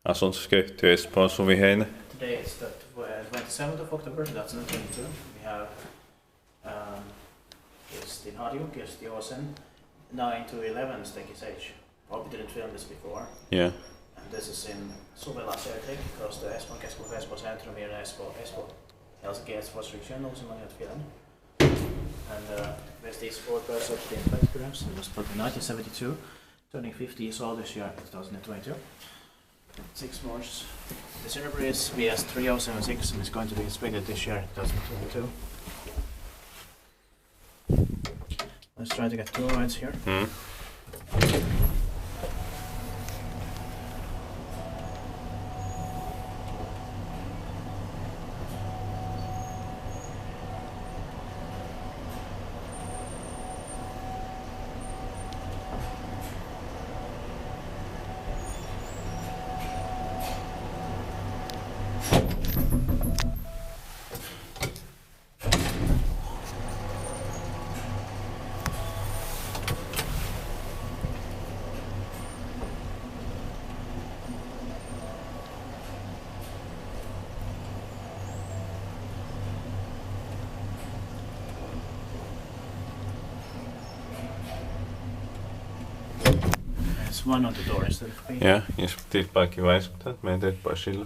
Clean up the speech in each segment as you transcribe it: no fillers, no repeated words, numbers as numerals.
Asuntoskeittiö Espoon Suvi Heine. Today is the 27th of October 2022. We have Kirstinharju, Kirstinharju, 9 to 11 Stekis age. Hope you didn't film this before. Yeah. And this is in Suvela Södrik, close to Espoo, Espoo, Espoo Centrum here in Espoo. Helsinki Espoos region, also in Finland. And with these 4 birds of the photographs, it was put in 1972, turning 50 years old this year, 2022. 6 months. The cerebri is VS3076 and is going to be inspected this year, 2022. Let's try to get 2 lines here. There's one on the door instead of me. Ja, inspekteert paikki väiskuttaa, meidän teet pois sillä.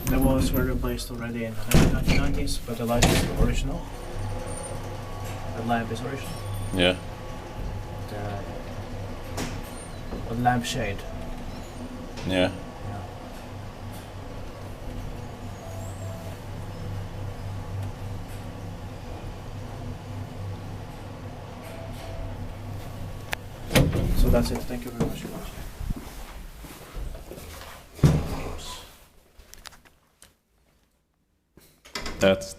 The walls were replaced already in the 1990s, but the light is original. The lamp is original. Yeah. The lampshade. Yeah. So that's it. Thank you very much. That's